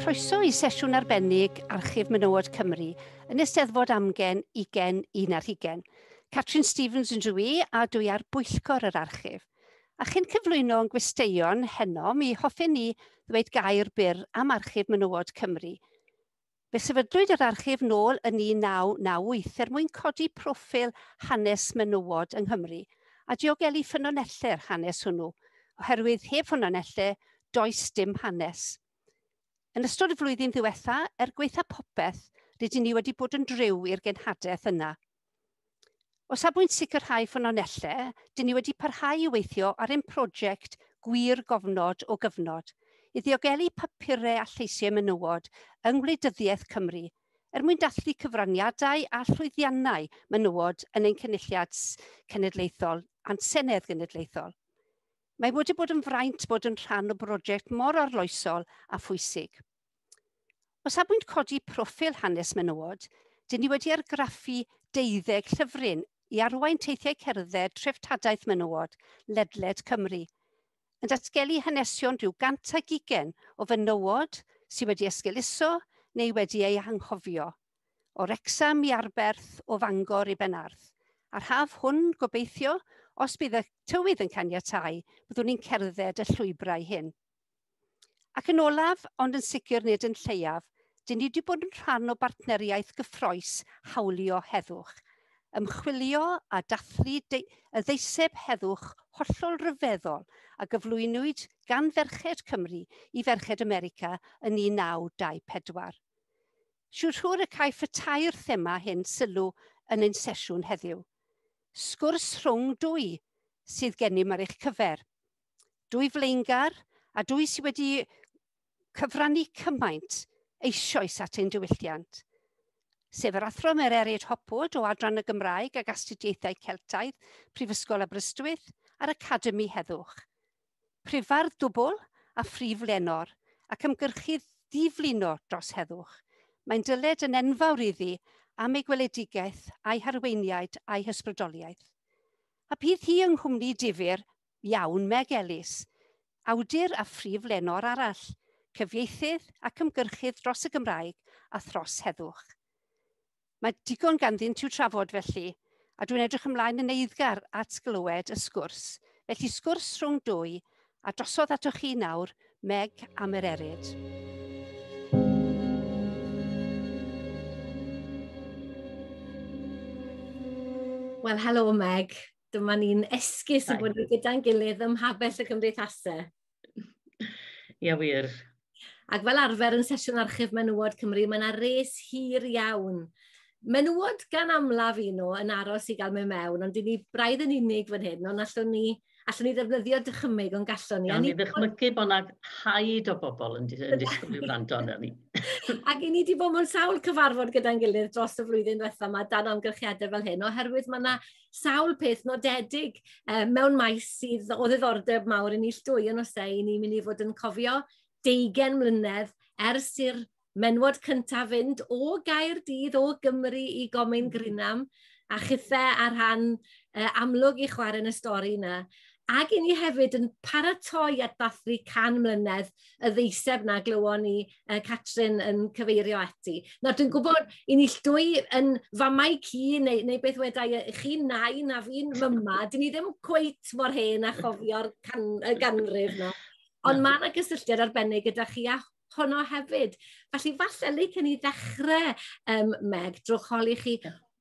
Croeso i sesiwn arbennig Archif Menywod Cymru yn Eisteddfod Amgen 2020. Catrin Stevens yn dwi a dwi ar bwyllgor yr archif. A chyn cyflwyno yn gwesteion heno, mi hoffwn ni ddweud gair byr am Archif Menywod Cymru. Fe sefydlwyd yr archif nôl yn 1998 mwyn codi proffil hanes menywod yng Nghymru a diogelu ffynonelle'r hanes hwnnw, oherwydd heb ffynonellau does dim hanes. Yn ystod y flwyddyn ddiwetha, gweitha popeth, rydyn ni wedi bod yn driw i'r genhadaeth yna. O safbwynt sicrhau ffynonellau, dyn ni wedi parhau i weithio ar ein prosiect gwir gofnod o gyfnod, i ddiogelu papurau a lleisiau menywod yng Ngwleidyddiaeth Cymru, mwyn dathlu cyfraniadau a llwyddiannau menywod yn ein cynulliad cenedlaethol a'n Senedd Genedlaethol. Mae wedi bod yn fraint bod yn rhan o brosiect mor arloesol a phwysig. O safbwynt codi proffil hanes menywod, dyn ni wedi argraffu 12 llyfryn i arwain teithiau cerdded treftadaeth menywod, ledled Cymru, yn datgelu hanesion rhyw 120 o fenywod sydd wedi esgeuluso neu wedi ei anghofio, o Wrecsam i Arberth, o Fangor i Benarth. A'r haf hwn gobeithio, os bydd y tywydd yn caniatáu, byddwn ni'n cerdded y llwybrau hyn. Ac yn olaf, ond yn sicr nid yn lleiaf, dyn ni wedi bod yn rhan o bartneriaeth gyffroes hawlio heddwch, ymchwilio a dathlu y ddeiseb heddwch hollol ryfeddol a gyflwynwyd gan Ferched Cymru i Ferched America yn 1924. Siwr y caiff y tair thema hyn sylw yn ein sesiwn heddiw. Sgwrs rhwng dwy sydd gennym ar eich cyfer. Dwy flaengar a dwy sydd wedi cyfrannu cymaint eisoes at ein diwylliant. Sef yr athro Mererid Hopwood o Adran y Gymraeg ag Astudiaethau Celtaidd, Prifysgol Aberystwyth a'r Academi Heddwch. Prifardd dwbl a phrif lenor ac ymgyrchydd ddiflino dros heddwch. Mae'n dyled yn enfawr iddi am ei gweledigaeth a'i harweiniaid a'i hysbrydoliaeth. A bydd hi yng nghwmni difyr iawn Meg Ellis, awdur a phrif lenor arall, cyfieithydd ac ymgyrchydd dros y Gymraeg a thros heddwch. Mae digon ganddynt i'w trafod felly, a dwi'n edrych ymlaen yn eiddgar at glywed y sgwrs. Felly sgwrs rhwng dwy, a drosodd atoch chi nawr, Meg a Mererid. Wel, helo Meg. Dyma ni'n esgus yn bod gyda'n gilydd ym mhabell y cymdeithasau. Ie, wir. Ac fel arfer yn sesiwn Archif Menywod Cymru, mae yna res hir iawn. Menywod gan amlaf un nhw yn aros i gael mewn mewn, ond dyn ni braidd yn unig fan hyn, ond allwn ni ddefnyddio dychymyg ond gallwn ni. Gawn ni ddychmygu bod yna haid o bobl yn disgwyl i'w wrando arno ni. Ac i ni wedi bod mewn sawl cyfarfod gyda'n gilydd dros y flwyddyn diwethaf yma dan amgylchiadau fel hyn, oherwydd mae yna sawl peth nodedig mewn maes sydd o ddiddordeb mawr i ni llwy yn os i ni'n mynd i fod yn cofio 20 mlynedd ers i'r menwod cyntaf fynd o Gaerdydd, o Gymru i Gomin Grinam, a chythau ar rhan amlwg i chwarae yn y stori yna. Ac i ni hefyd yn paratoi at dathlu 100 mlynedd y ddeiseb na glywon ni Catrin yn cyfeirio ati. Nawr, dwi'n gwybod i ni llwy yn famau ci neu beth wedai chi nain a fi'n myma, dyn ni ddim cweit mor hen a chofio'r ganrif na. Ond mae yna gysylltiad arbennig gyda chi a honno hefyd. Felly, falle le cyn i ddechrau, Meg, drw'ch holi chi,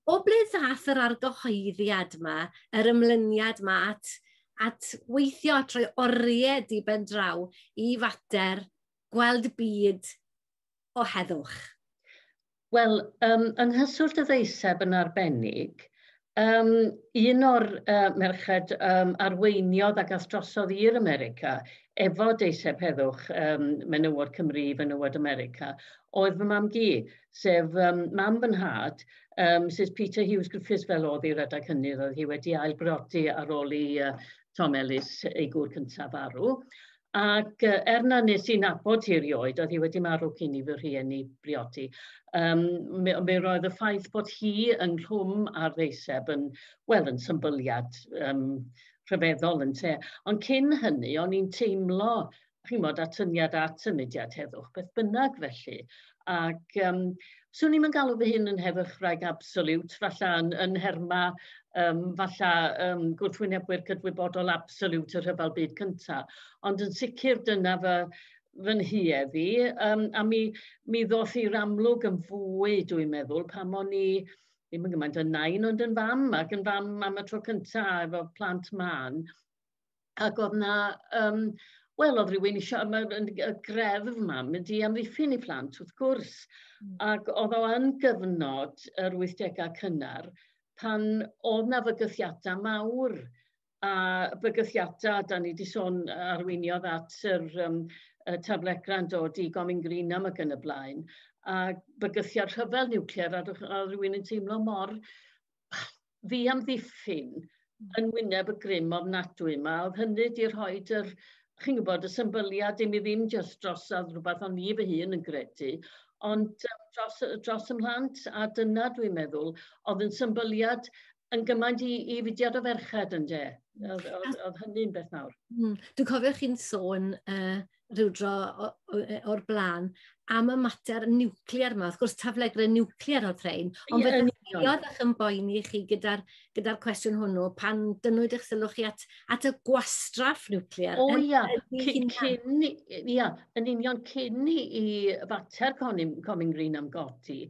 o ble ddath yr argyhoeddiad yma, yr ymlyniad yma at weithio a troi oriau di ben draw i fater gweld byd o heddwch? Wel, yng nghyswllt y ddeiseb yn arbennig, un o'r merched arweiniodd ac drosodd i'r America efo deiseb heddwch menywod Cymru, menywod America, oedd fy mam gi, sef mam fy nhad, sydd Peter Hughes Griffiths fel oedd i'r redeg hynny, oedd hi wedi ailbriodi ar ôl i Tom Ellis ei gŵr cyntaf arw. Ac na nes i'n nabod hi erioed, oedd hi wedi marw cyn i fy rhieni briodi. Mi roedd y ffaith bod hi yn rhwm ar ddeiseb yn symbyliad rhyfeddol yn te. Ond cyn hynny, o'n i'n teimlo chi'n modd, atyniad at symudiad heddwch, beth bynnag felly. Ac swn i'n galw fy hun yn heddwch rhaeg absolute, falle yn herma, falle gwrthwynebwyr cydwybodol absolute y rhyfel byd cyntaf. Ond yn sicr dyna fy nhyedd i, a mi ddoth i'r amlwg yn fwy, dwi'n meddwl, pam o'n i ddim yn gymaint yn nain, ond yn fam, ac yn fam am y tro cyntaf efo plant man. Ac oedd na, wel, oedd rhywun eisiau, y greddf mam ydi amddiffyn i plant, wrth gwrs. Ac oedd o yn gyfnod yr 80au cynnar, pan oedd na fygythiadau mawr. A bygythiadau, da ni wedi sôn arweiniodd at y tablegra'n dod i Gomyn Greenham ac yn y blaen. A bygythiad rhyfel niwclear a rhywun yn teimlo mor fi amddiffyn yn wyneb y grym ofnadwy yma. Oedd hynny di rhoid chi'n gwybod, y symboliad i mi ddim jyst drosodd rhywbeth o'n i fy hun yn gredu, ond dros ymhlant, a dyna dwi'n meddwl, oedd yn symboliad yn gymaint i fudiad o ferched yn de. Oedd hynny'n beth nawr. Dwi'n cofio chi'n sôn rhywdro o'r blaen am y mater niwclear yma, wrth gwrs taflegrau niwclear o'r trein, ond fe ddechreuodd eich yn boeni chi gyda'r cwestiwn hwnnw pan dynwyd eich sylw chi at y gwastraff niwclear. O ia, yn union cyn i fater Comyn Greenham godi,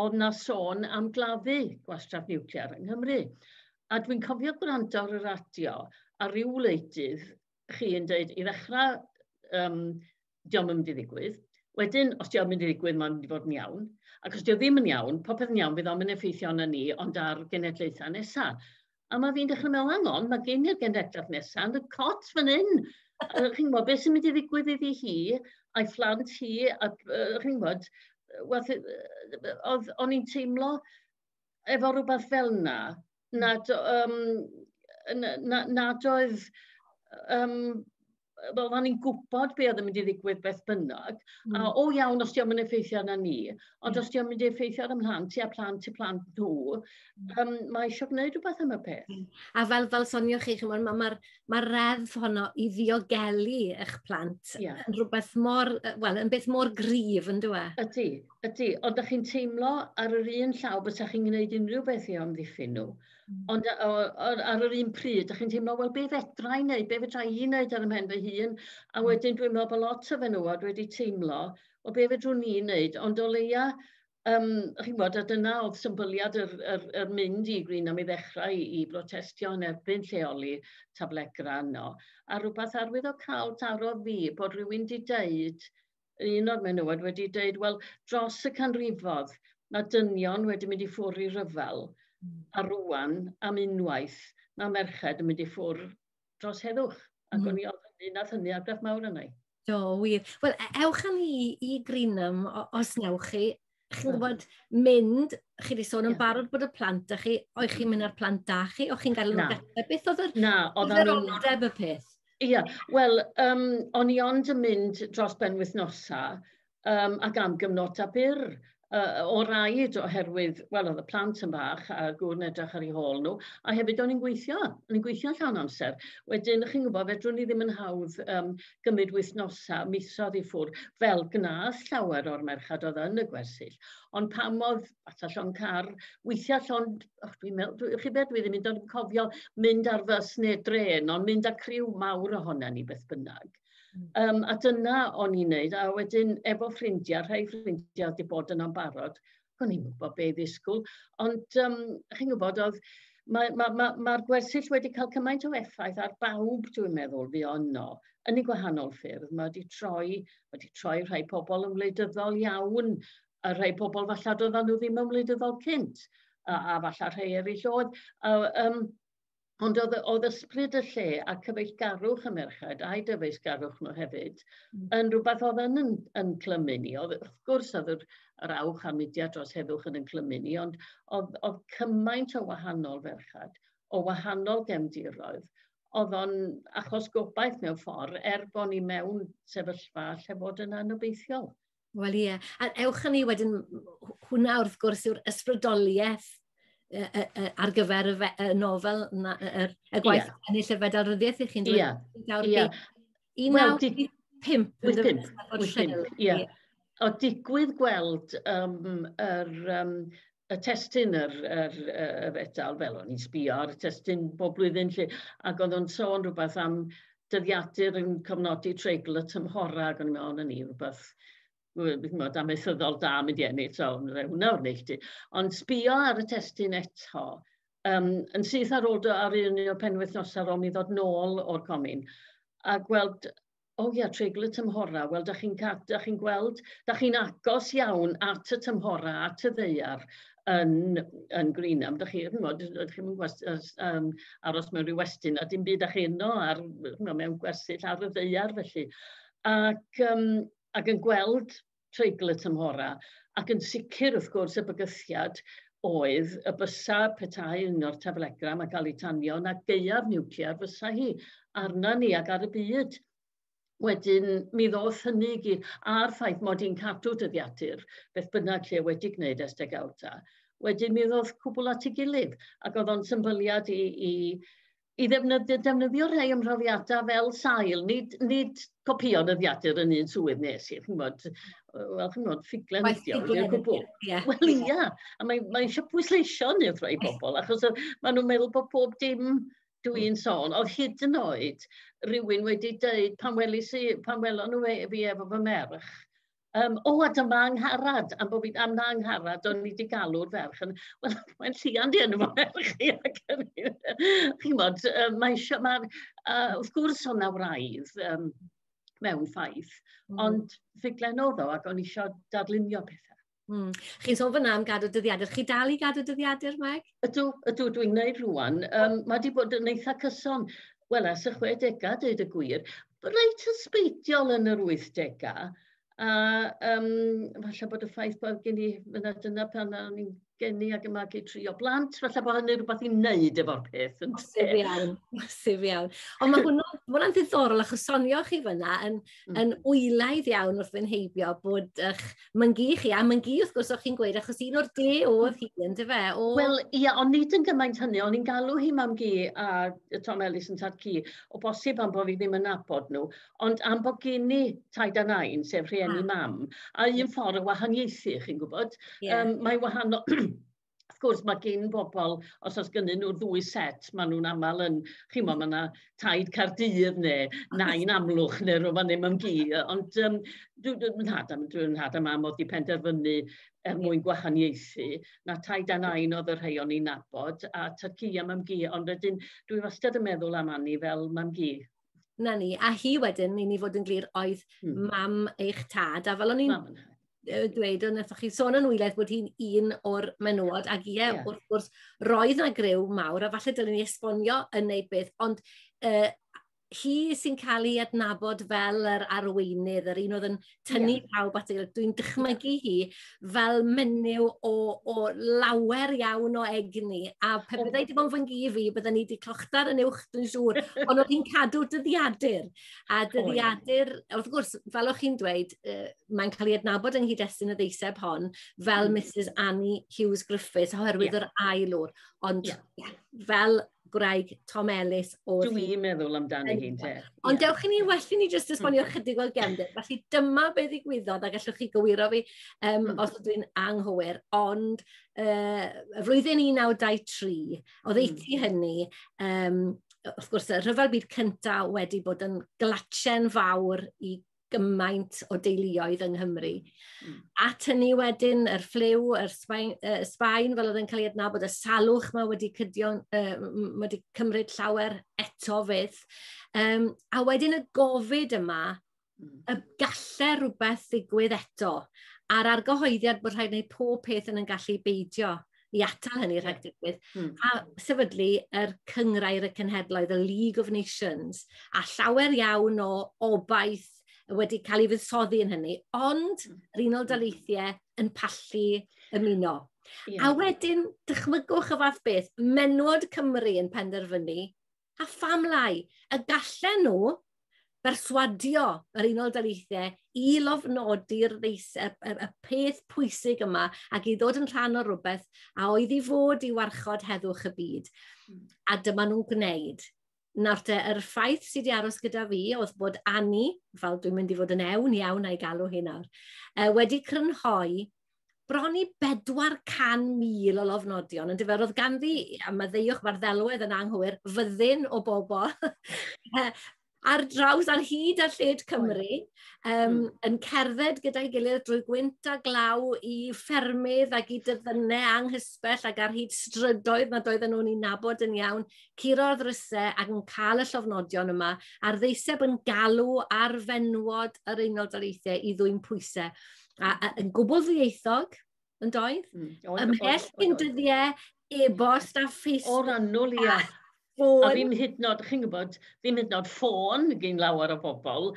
oedd na sôn am gladdu gwastraff niwclear yng Nghymru. A dwi'n cofio gwrando ar y radio a ryw wleidydd chi yn dweud i ddechrau diolch yn mynd i ddigwydd. Wedyn, os diolch yn mynd i ddigwydd, mae'n mynd i fod yn iawn. Ac os diolch ddim yn iawn, popeth yn iawn, fydd o'n mynd effeithio na ni, ond ar genedlaethau nesaf. A mae fi'n dechrau meddwl, angon, mae gen i'r genedlaeth nesaf, yn y cot fan hyn. Chi'n gwybod, beth sy'n mynd i ddigwydd iddi hi, a'i phlant hi, a chi'n gwybod, o'n i'n teimlo efo rhywbeth fel na, nad oedd fel o'n i'n gwybod be oedd yn mynd i ddigwydd beth bynnag, a o iawn os diolch yn effeithio na ni, ond os diolch yn mynd i effeithio ar ymhlant i a plant nhw, mae eisiau gwneud rhywbeth am y peth. A fel sonio chi, mae'r reddf honno i ddiogelu eich plant yn rhywbeth yn beth mor gryf yn dweud. Ydy, ond ydych chi'n teimlo ar yr un llaw bysach chi'n gwneud unrhyw beth i amddiffyn nhw. Ond ar yr un pryd, ydych chi'n teimlo, wel, be fedra i wneud, be fedra i wneud ar ymhen fy hun, a wedyn dwi'n meddwl bod lot o fenywod wedi teimlo, o be fedrwn ni wneud, ond o leia, chi'n bod, a dyna oedd symboliad yr mynd i Greenham i ddechrau i brotestio yn erbyn lleoli tablegra yno, a rhywbeth arwydd o cael tarodd fi bod rhywun wedi deud, un o'r menywod wedi deud, wel, dros y canrifodd, mae dynion wedi mynd i ffwrdd i ryfel, a rwan am unwaith, mae merched yn mynd i ffwrdd dros heddwch. Ac o'n i nath hynny argraff mawr yna. Do, wir. Wel, ewch â ni i Greenham os newch chi. Chi'n gwybod mynd, chi wedi sôn yn barod bod y plant chi, oeddech chi'n mynd ar plant da chi, o'ch chi'n gael nhw gallai. Beth oedd yr onodeb y peth? Ie, wel, o'n i ond yn mynd dros ben wythnosa ac am gyfnod a byr. O raid oherwydd, wel, oedd y plant yn bach a gŵr yn edrych ar ei hôl nhw, a hefyd o'n i'n gweithio llawn amser. Wedyn, chi'n gwybod, fedrwn ni ddim yn hawdd gymryd wythnosa, misoedd i ffwrdd, fel gnaeth llawer o'r merched oedd yn y gwersyll. Ond pam oedd, falle llon car, weithiau llon, dwi'n meddwl, chi beth dwi ddim yn cofio mynd ar fys neu dren, ond mynd â criw mawr ohonan ni beth bynnag. A dyna o'n i'n neud, a wedyn efo ffrindiau, rhai ffrindiau wedi bod yn barod, o'n i'n gwybod be ddisgwyl, ond chi'n gwybod, mae'r gwersyll wedi cael cymaint o effaith ar bawb, dwi'n meddwl, fi onno, yn ei gwahanol ffyrdd. Mae wedi troi rhai pobl yn wleidyddol iawn, a rhai pobl falle doedden nhw ddim yn wleidyddol cynt, a falle rhai eraill oedd. Ond oedd ysbryd y lle a cyfeillgarwch y merched a'i dyfeillgarwch nhw hefyd yn rhywbeth oedd yn clymu ni. Wrth gwrs oedd yr awch a mudiad dros heddwch yn clymu ni, ond oedd cymaint o wahanol ferchad, o wahanol gefndiroedd. Oedd o'n achos gobaith mewn ffordd bod ni mewn sefyllfa lle bod yn anobeithiol. Wel ie, a ewch â ni wedyn, hwnna wrth gwrs yw'r ysbrydoliaeth ar gyfer y nofel, y gwaith ennill y Fedal Ryddiaith i chi'n dweud. 85. 85, ie. O digwydd gweld y testyn yr etal, fel o'n i'n sbio ar y testyn bob blwyddyn lle, ac oedd o'n sôn rhywbeth am dyddiadur yn cofnodi treigl y tymhora, ac o'n i'n meddwl, ni rhywbeth amaethyddol da mynd i ennill, so hwnna o'r neilltu. Ond sbio ar y testyn eto, yn syth ar ôl ar un o'r penwythnosau mi ddod nôl o'r comin, a gweld, treigl y tymhora, wel, da chi'n gweld, da chi'n agos iawn at y tymhora, at y ddeiar yn Greenham. Da chi'n aros mewn rhyw westyn, a dim byd â chi yno mewn gwersyll ar y ddeiar, felly. Ac yn gweld treigl y tymhora, ac yn sicr, wrth gwrs, y bygythiad oedd y bysa petai un o'r taflegram a cael ei tanio na gaeaf niwclear fysa hi arna ni ac ar y byd. Wedyn, mi ddoth hynny i gyd, a'r ffaith mod i'n cadw dyddiadur, beth bynnag lle wedi gwneud estegawta. Wedyn, mi ddoth cwbl at ei gilydd, ac oedd o'n symboliad i defnyddio rhai ymroddiadau fel sail, nid copio dyddiadur yn un swydd nes i, chi'n bod, ffuglen ydio, i'r cwbl. Wel, ia, a mae eisiau pwysleisio ni wrth rai bobl, achos maen nhw'n meddwl bod pob dim dwi'n sôn, oedd hyd yn oed rhywun wedi dweud pan welon nhw fi efo fy merch. A dyma Angharad, am na Angharad, o'n i wedi galw'r ferch. Wel, mae'n llian di enw fy merch i. Chi'n bod, wrth gwrs hwnna wraidd mewn ffaith, ond ffuglen oedd o ac o'n i eisiau darlunio pethau. Chi'n sôn fyna am gadw dyddiadur. Chi dal i gadw dyddiadur, Meg? Ydw, dwi'n gwneud rwan. Mae wedi bod yn eitha cyson. Wel, ers y 60au, dweud y gwir. Reit ysbeidiol yn yr 80au. A falle bod y ffaith bod gen i dyna pan o'n i'n geni ac yma gei tri o blant, falle bod hynny rhywbeth i'n neud efo'r peth. Masif iawn. Ond mae hwnna'n ddiddorol, achos sonio chi fyna yn wylaidd iawn wrth fy'n heibio bod eich myngu chi, a myngu wrth gwrs o'ch chi'n gweud, achos un o'r de oedd hi, ynddo fe? Wel, ia, ond nid yn gymaint hynny, o'n i'n galw hi mam gi a Tom Ellis yn tad ci, o bosib am bod fi ddim yn nabod nhw, ond am bod gen i taid a nain, sef rhieni mam, a un ffordd o wahaniaethu, chi'n gwybod, mae wahanol... Wrth gwrs, mae gen bobl, os oes gynnyn nhw'r ddwy set, maen nhw'n aml yn, chi'n meddwl, mae yna taid Cardydd neu nain Amlwch neu rhywbeth neu mam gi. Ond dwi'n nhad am am oedd i penderfynu mwyn gwahaniaethu, na taid a nain oedd y rhai o'n i'n nabod, a tad ci a mam gi. Ond wedyn, dwi wastad yn meddwl am Anni fel mam gi. Na ni, a hi wedyn, i ni fod yn glir, oedd mam eich tad, a fel o'n i'n dweud, wnaethoch chi sôn yn wyledd bod hi'n un o'r menywod, ac wrth gwrs, roedd na griw mawr, a falle dylwn ni esbonio yn neud beth, ond hi sy'n cael ei adnabod fel yr arweinydd, yr un oedd yn tynnu pawb at ei, dwi'n dychmygu hi fel menyw o lawer iawn o egni, a pe byddai di bod yn gi fi, byddai ni wedi clochtar yn uwch, dwi'n siŵr, ond oedd hi'n cadw dyddiadur. A dyddiadur, wrth gwrs, fel o'ch chi'n dweud, mae'n cael ei adnabod yng nghyd-destun y ddeiseb hon, fel Mrs Annie Hughes Griffiths, oherwydd yr ailwr, ond fel gwraig Tom Ellis o... Dwi'n meddwl amdani hi'n te. Ond dewch i ni well i ni jyst esbonio chydig o'r gefndir. Felly dyma be ddigwyddodd, a gallwch chi gywiro fi os ydw i'n anghywir. Ond y flwyddyn 1923, oedd eiti hynny, wrth gwrs, y rhyfel byd cyntaf wedi bod yn glatsen fawr i gymaint o deuluoedd yng Nghymru. At hynny wedyn, yr ffliw, yr Sbaen, fel oedd yn cael ei adnabod, y salwch mae wedi cymryd llawer eto fydd. A wedyn y gofid yma, y gallai rhywbeth ddigwydd eto, a'r argyhoeddiad bod rhaid wneud pob peth yn gallu beidio i atal hynny rhag digwydd. A sefydlu yr cyngrair y cenhedloedd, y League of Nations, a llawer iawn o obaith wedi cael ei fuddsoddi yn hynny, ond yr Unol Daleithiau yn pallu ymuno. A wedyn, dychmygwch y fath beth, menwod Cymru yn penderfynu, a ffamlau, y gallen nhw berswadio yr Unol Daleithiau i lofnodi'r peth pwysig yma ac i ddod yn rhan o rhywbeth a oedd i fod i warchod heddwch y byd. A dyma nhw'n gwneud. nawr te, yr ffaith sydd wedi aros gyda fi oedd bod Annie, fel dwi'n mynd i fod yn iawn a'i galw hi nawr, wedi crynhoi bron i 400,000 o lofnodion. Yn dyfer, oedd ganddi, a maddeuwch mae'r ddelwedd yn anghywir, fyddin o bobl ar draws ar hyd a lled Cymru, yn cerdded gyda'i gilydd drwy gwynt a glaw i ffermydd ac i dyddynau anghysbell ac ar hyd strydoedd nad oedden nhw'n ei nabod yn iawn, curo'r ddrysau ac yn cael y llofnodion yma, a'r ddeiseb yn galw ar fenwod yr Unol Daleithiau i ddwy'n pwysau. Yn gwbl ddieithog, yn doedd? Ymhell cyn dyddiau e-bost a Facebook. O'r annwl, ia. A ddim hyd nod, chi'n gwybod, ddim hyd nod ffôn gyn lawer o bobl,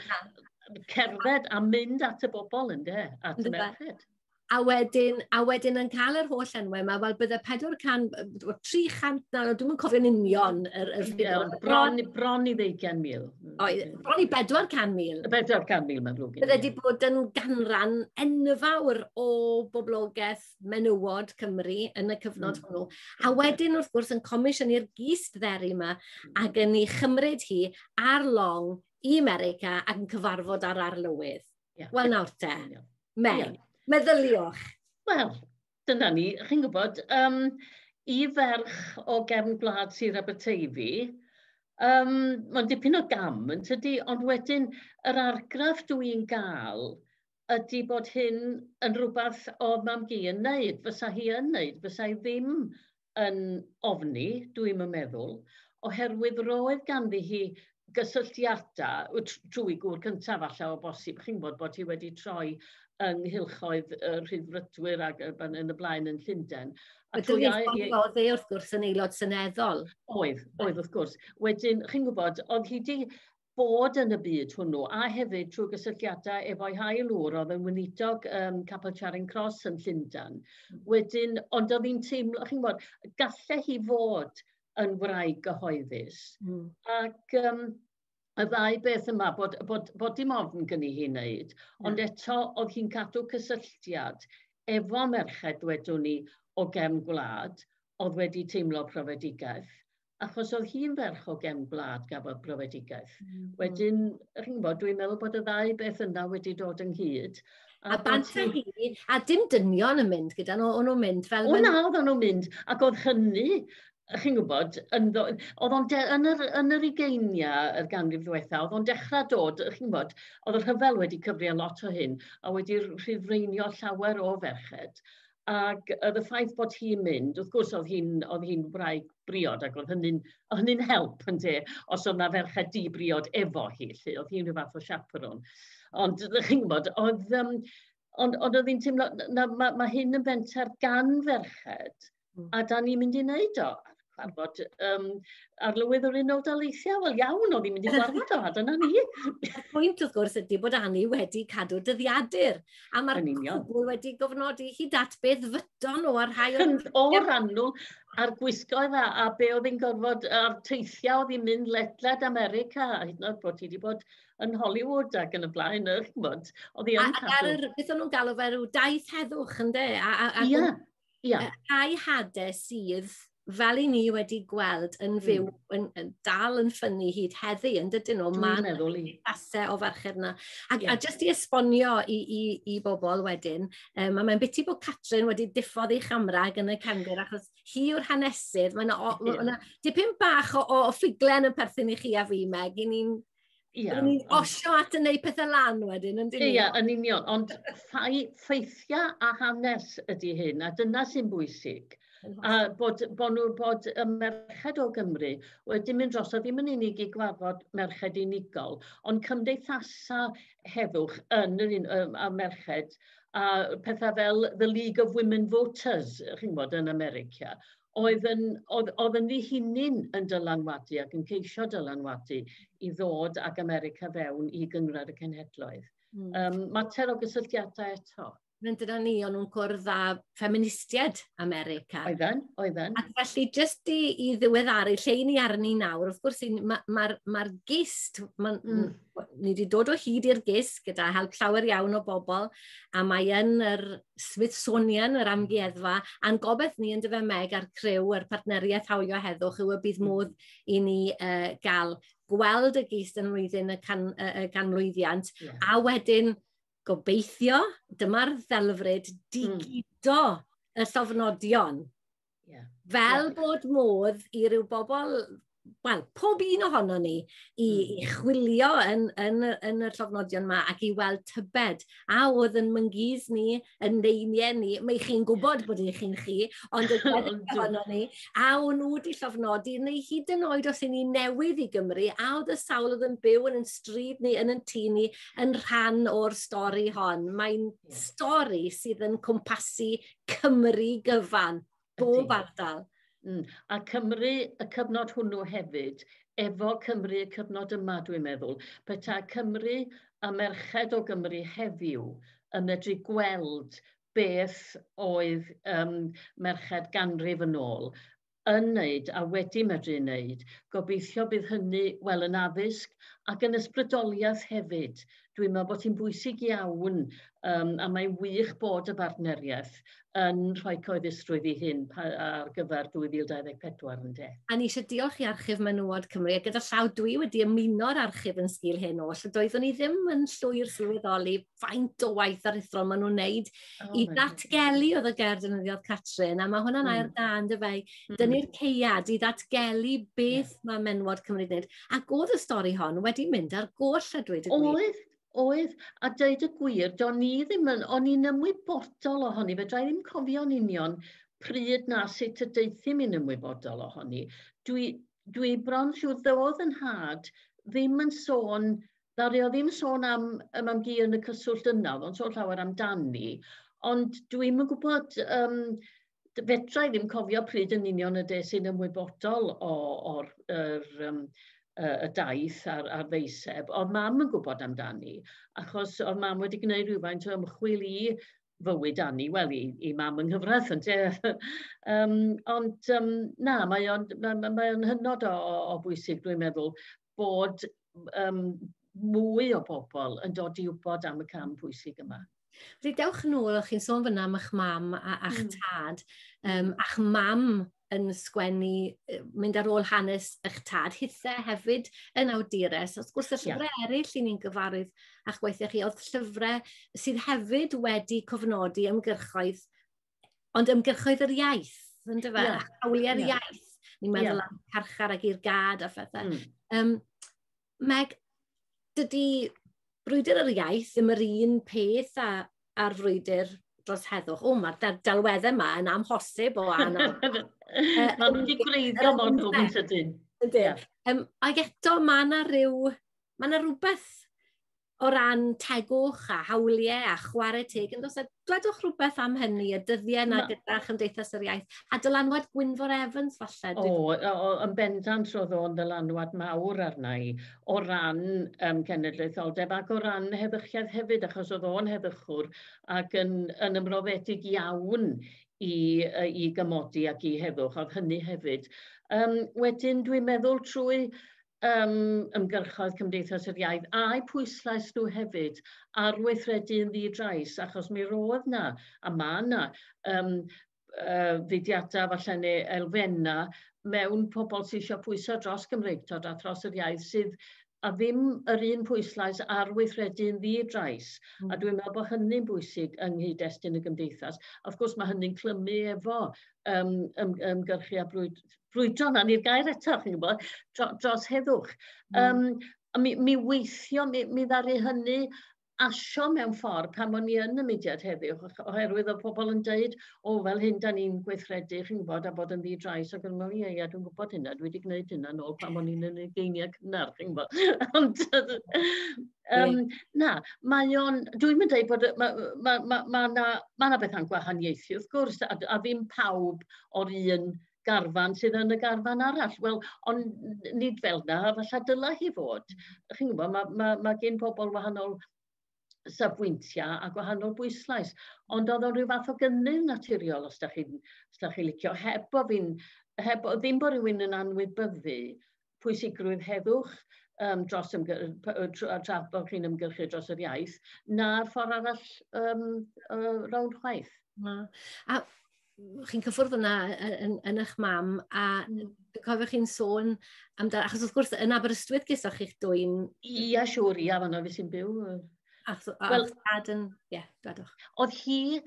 cerdded a mynd at y bobl ynddo, at y merched. A wedyn yn cael yr holl enwau yma, wel bydde 400, 300, dwi'n cofio'n union yr ffigwr. Bron i 20,000. Bron i 400,000. 400,000 mae'n ddrwg. Bydde wedi bod yn ganran enfawr o boblogaeth menywod Cymru yn y cyfnod hwnnw. A wedyn wrth gwrs yn comisiynu'r gist dderi yma ac yn ei chymryd hi ar long i America ac yn cyfarfod ar arlywydd. Wel nawr te, meddyliwch. Wel, dyna ni. Chi'n gwybod, i ferch o gefn gwlad Sir Aberteifi, mae'n dipyn o gam, yn tydi, ond wedyn yr argraff dwi'n gael ydy bod hyn yn rhywbeth o mam gi yn neud, fysa hi yn neud, fysa hi ddim yn ofni, dwi'n meddwl, oherwydd roedd ganddi hi gysylltiadau trwy gŵr cyntaf falle o bosib, chi'n bod hi wedi troi yng nghylchoedd Rhyddfrydwyr ac yn y blaen yn Llundain. Oedd ei wrth gwrs yn aelod seneddol. Oedd wrth gwrs. Wedyn, chi'n gwybod, oedd hi wedi bod yn y byd hwnnw, a hefyd trwy gysylltiadau efo'i hael ŵr oedd yn wynidog Capel Charing Cross yn Llundain. Wedyn, ond oedd hi'n teimlo, chi'n gwybod, gallai hi fod yn wraig gyhoeddus. Ac y ddau beth yma, bod dim ofn gen i hi wneud, ond eto oedd hi'n cadw cysylltiad efo merched wedwn ni o gefn gwlad, oedd wedi teimlo profedigaeth, achos oedd hi'n ferch o gefn gwlad gafodd profedigaeth. Wedyn, chi'n gwybod, dwi'n meddwl bod y ddau beth yna wedi dod ynghyd. A bant hi, a dim dynion yn mynd gyda nhw, o'n nhw'n mynd fel... O na, oedd nhw'n mynd, ac oedd hynny, chi'n gwybod, oedd o'n yn yr ugeinia yr ganrif ddiwethaf, oedd o'n dechrau dod, chi'n gwybod, oedd yr rhyfel wedi cyfrio lot o hyn, a wedi rhifreinio llawer o ferched. Ac oedd y ffaith bod hi'n mynd, wrth gwrs oedd hi'n wraig briod, ac oedd hynny'n help, ynddo, os oedd yna ferched di-briod efo hi, lle oedd hi'n rhyw fath o chaperon. Ond, chi'n gwybod, ond oedd hi'n teimlo, mae hyn yn benter gan ferched, a da ni'n mynd i wneud o. Gwarfod arlywydd o'r Unol Daleithiau, wel iawn, oedd hi'n mynd i gwarfod o, a dyna ni. Y pwynt wrth gwrs ydy bod Annie wedi cadw dyddiadur, a mae'r cwbl wedi gofnodi hyd at beth fyton o ar rhai o'r annwl a'r gwisgoedd a be oedd hi'n gorfod, a'r teithiau oedd hi'n mynd ledled America, a hyd yn oed bod hi wedi bod yn Hollywood ac yn y blaen, oedd hi yn cadw. Beth o'n nhw'n galw fe rhyw daith heddwch, ynddo? Ia. Rhai hadau sydd fel i ni wedi gweld yn fyw, yn dal yn ffynnu hyd heddi, yn dydyn nhw, mae'n fasau o farched yna. A jyst i esbonio i bobl wedyn, mae'n biti bod Catrin wedi diffodd ei chamrag yn y cefndir, achos hi yw'r hanesydd, mae'n dipyn bach o ffuglen yn perthyn i chi a fi, Meg, i ni'n osio at yn neud pethau lan wedyn, yn dyn ni? Ia, yn union, ond ffeithiau a hanes ydy hyn, a dyna sy'n bwysig. A bod y merched o Gymru wedi mynd drosodd ddim yn unig i gwarfod merched unigol, ond cymdeithasau heddwch yn y merched, a pethau fel the League of Women Voters, chi'n gwybod, yn America, oedd yn ddihunin yn dylanwadu ac yn ceisio dylanwadu i ddod ag America fewn i gyngred y cenhedloedd. Mater o gysylltiadau eto. Dyna ni, o'n nhw'n cwrdd â ffeministiad America. Oedden. Ac felly, jyst i ddiweddaru, lle i ni arni nawr, wrth gwrs, mae'r gist, ni wedi dod o hyd i'r gist gyda help llawer iawn o bobl, a mae yn yr Smithsonian, yr amgueddfa, a'n gobeith ni yn dyfemeg ar criw, yr partneriaeth hawlio heddwch, yw y bydd modd i ni gael gweld y gist yn flwyddyn y canmlwyddiant, a wedyn gobeithio, dyma'r ddelfryd, digido y llofnodion. Fel bod modd i ryw bobl, wel, pob un ohono ni, i chwilio yn y llofnodion yma ac i weld tybed. A oedd yn myngys ni, yn neiniau ni, mae chi'n gwybod bod chi'n chi, ond y gweddill ohono ni, a o'n nhw wedi llofnodi, neu hyd yn oed os i ni newydd i Gymru, a oedd y sawl oedd yn byw yn stryd ni, yn tŷ ni, yn rhan o'r stori hon. Mae'n stori sydd yn cwmpasu Cymru gyfan, bob ardal. A Cymru, y cyfnod hwnnw hefyd, efo Cymru y cyfnod yma, dwi'n meddwl, petai Cymru a merched o Gymru heddiw yn medru gweld beth oedd merched ganrif yn ôl, yn wneud a wedi medru wneud, gobeithio bydd hynny, wel, yn addysg ac yn ysbrydoliaeth hefyd. Dwi'n meddwl bod hi'n bwysig iawn, a mae'n wych bod y bartneriaeth yn rhoi coeddistrwydd i hyn ar gyfer 2024 ynde. A ni eisiau diolch i Archif Menywod Cymru, a gyda llaw dwi wedi ymuno'r archif yn sgil hyn oll, doeddwn ni ddim yn llwyr sylweddoli faint o waith aruthrol maen nhw'n wneud i ddatgelu, oedd y ger defnyddiodd Catrin, a mae hwnna'n air da yn dy fei, dynnu'r ceiad i ddatgelu beth mae Menywod Cymru wneud. Ac oedd y stori hon wedi mynd ar goll a dweud y gwir. Oedd, a dweud y gwir, o'n i'n ymwybodol ohoni, fedra i ddim cofio'n union pryd na sut y deithim i'n ymwybodol ohoni. Dwi bron siŵr ddodd yn had ddim yn sôn, nawr o ddim sôn am ymamgu yn y cyswllt yna, ond sôn llawer amdani, ond dwi'n yn gwybod, fedra i ddim cofio pryd yn union y de sy'n ymwybodol o'r y daith a'r ddeiseb, oedd mam yn gwybod amdani, achos oedd mam wedi gwneud rhywfaint o ymchwil i fywyd Anni, wel, i mam yng Nghyfraith, ond na, mae o'n hynod o bwysig, dwi'n meddwl, bod mwy o bobl yn dod i wybod am y cam pwysig yma. Felly, dewch yn ôl, chi'n sôn fyna am eich mam a'ch tad, a'ch mam yn sgwennu, mynd ar ôl hanes eich tad, hithau hefyd yn awdures. Wrth gwrs, y llyfrau eraill i ni'n gyfarwydd a'ch gweithio chi, oedd llyfrau sydd hefyd wedi cofnodi ymgyrchoedd, ond ymgyrchoedd yr iaith, yn dyfa, hawliau'r iaith. Ni'n meddwl am carchar ac i'r gad a phethau. Meg, dydy brwydr yr iaith ddim yr un peth a'r frwydr dros heddwch. Mae'r delweddau yma yn amhosib o anodd. Mae'n wedi gwreiddio mor ddwm yn sydyn. Ac eto, mae yna rhywbeth o ran tegwch a hawliau a chwarae teg. Dwedwch rhywbeth am hynny, y dyddiau yna gyda Chymdeithas yr Iaith. A dylanwad Gwynfor Evans, falle? Yn bendant roedd o'n dylanwad mawr arna i, o ran cenedlaetholdeb ac o ran heddychiaeth hefyd, achos oedd o'n heddychwr ac yn ymroddedig iawn i gymodi ac i heddwch, oedd hynny hefyd. Wedyn, dwi'n meddwl trwy ymgyrchoedd Cymdeithas yr Iaith a'i pwyslais nhw hefyd ar weithredu yn ddidrais, achos mi roedd na, a ma na, fudiadau falle neu elfenna mewn pobl sydd eisiau pwyso dros Gymreigtod a dros yr iaith sydd a ddim yr un pwyslais ar weithredu yn ddidrais. A dwi'n meddwl bod hynny'n bwysig yng nghyd-destun y Gymdeithas. Of gwrs, mae hynny'n clymu efo ymgyrchu a brwydro na, ni'r gair eto, chi'n gwybod, dros heddwch. Mi weithio, mi ddaru hynny asio mewn ffordd pan o'n i yn y mudiad heddiw, oherwydd o pobl yn dweud, fel hyn da ni'n gweithredu, chi'n gwybod, a bod yn ddidrais, ac yn meddwl, ie, dwi'n gwybod hynna, dwi wedi gwneud hynna nôl pan o'n i'n y geiniau cynnar, chi'n gwybod. Na, mae o'n, dwi'n mynd dweud bod mae na bethau'n gwahaniaethu, wrth gwrs, a ddim pawb o'r un garfan sydd yn y garfan arall. Wel, ond nid fel na, falle dyla hi fod. Chi'n gwybod, mae gen pobl wahanol safbwyntiau a gwahanol bwyslais. Ond oedd o rhyw fath o gynnydd naturiol os da chi'n licio, ddim bod rhywun yn anwybyddu pwysigrwydd heddwch tra bod chi'n ymgyrchu dros yr iaith, na'r ffordd arall rownd chwaith. A chi'n cyffwrdd yna yn eich mam, a cofio chi'n sôn amdano, achos wrth gwrs yn Aberystwyth gyda chi'ch dwy'n... Ia, siwr, ia, fan'na fi sy'n byw. Wel, dwadwch. Oedd hi,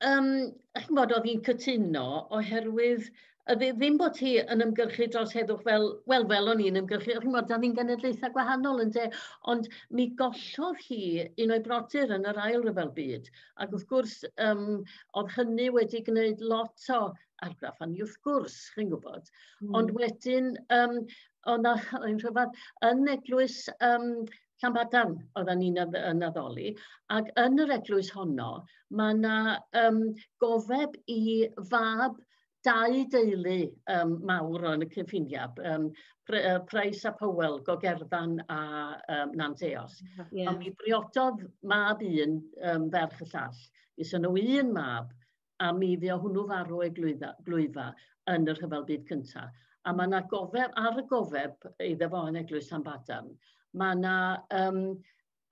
chi'n bod, oedd hi'n cytuno oherwydd, ddim bod hi yn ymgyrchu dros heddwch fel o'n i'n ymgyrchu, chi'n bod, da ni'n genedlaethau gwahanol ynddo, ond mi gollodd hi un o'i brodyr yn yr ail ryfel byd. Ac wrth gwrs, oedd hynny wedi gwneud lot o argraff a ni wrth gwrs, chi'n gwybod. Ond wedyn, oedd yn rhyfedd, yn eglwys Llanbadarn oedden ni'n addoli, ac yn yr eglwys honno, mae yna gofeb i fab 2 deulu mawr o'n y cyffiniad, Price a Powell, Gogerfan a Nanteos. Ond mi briododd mab un ferch y llall. Is yno un mab, a mi ddeo hwnnw farw ei glwyfa yn yr Rhyfel Byd Cyntaf. A mae yna gofeb, ar y gofeb iddo fo yn eglwys Llanbadarn, mae yna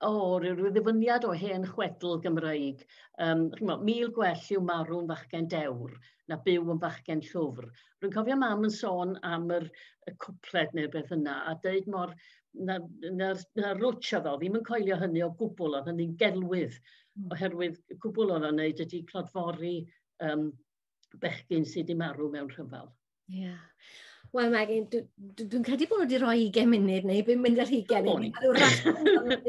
ryw ddyfyniad o hen chwedl Gymreig. 1000 gwell yw marw'n fachgen dewr, na byw yn fachgen llwfr. Rwy'n cofio mam yn sôn am y cwpled neu'r beth yna, a dweud mor, na rwtch oedd o, ddim yn coelio hynny o gwbl, oedd hynny'n gelwydd, oherwydd gwbl oedd o'n neud ydi clodfori bechgyn sydd wedi marw mewn rhyfel. Ie. Wel, Meghan, dwi'n credu bod nhw wedi rhoi 20 munud neu bym mynd ar 20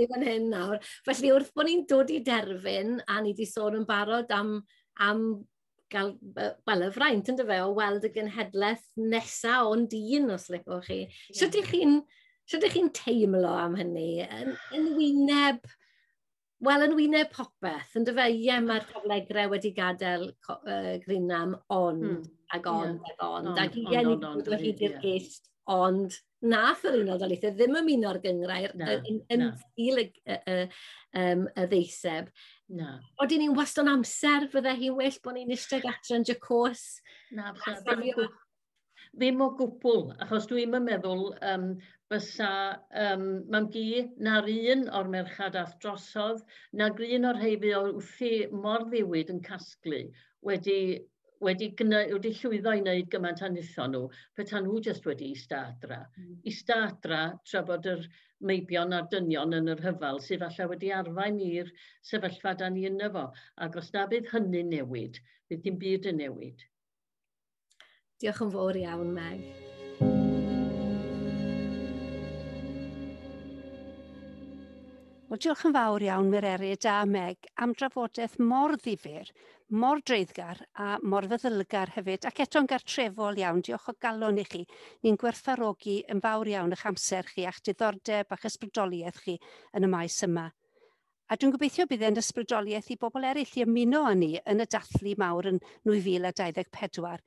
fan hyn nawr. Felly, wrth bod ni'n dod i derfyn, a ni wedi sôn yn barod am gael, y fraint yn dyfe, o weld y genhedlaeth nesaf o'n dyn os lipwch chi. Sut ydych chi'n teimlo am hynny? Yn wyneb, yn wyneb popeth, yn dyfe, mae'r poblegrau wedi gadael Greenham ond, ac ond, ac i gen i bod o hyd i'r gest, ond nath yr Unol Daleithiau ddim ymuno'r gyngrair yn sgil y ddeiseb. Oedden ni'n wastad amser fydde hi'n well bod ni'n eistedd adre'n jacos? Ddim o gwbl, achos dwi'n meddwl fysa mam gi na'r un o'r merchad ath drosodd, na'r un o'r heifi o wrthi mor ddiwyd yn casglu wedi llwyddo i wneud gymaint a nithon nhw, petan nhw jyst wedi ista adra tra bod yr meibion a'r dynion yn yr hyfal sydd falle wedi arfain i'r sefyllfa da ni yno fo. Ac os na bydd hynny'n newid, bydd dim byd yn newid. Diolch yn fawr iawn, Meg. Wel, diolch yn fawr iawn, Mererid a Meg, am drafodaeth mor ddifyr, mor dreiddgar a mor feddylgar hefyd, ac eto'n gartrefol iawn. Diolch o galon i chi. Ni'n gwerthfawrogi yn fawr iawn eich amser chi a'ch diddordeb a'ch ysbrydoliaeth chi yn y maes yma. A dwi'n gobeithio bydd e'n ysbrydoliaeth i bobl eraill i ymuno â ni yn y dathlu mawr yn 2024,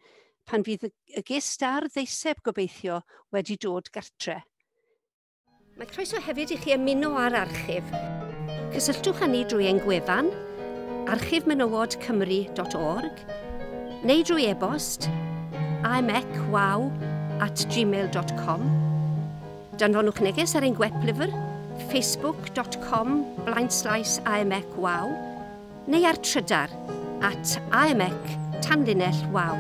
pan fydd y gest ar ddeiseb gobeithio wedi dod gartre. Mae croeso hefyd i chi ymuno ar archif. Cysylltwch â ni drwy ein gwefan, archifmenywodcymru.org, neu drwy e-bost amecwow@gmail.com. Danfonwch neges ar ein gweplyfr facebook.com/amecwow, neu ar Trydar @amec_wow.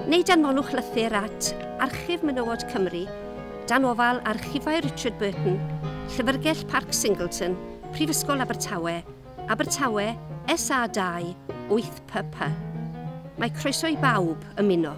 Neu danfonwch lythyr at Archif Menywod Cymru, dan ofal Archifau Richard Burton, Llyfrgell Parc Singleton, Prifysgol Abertawe, SA2 8PP. Mae croeso i bawb ymuno.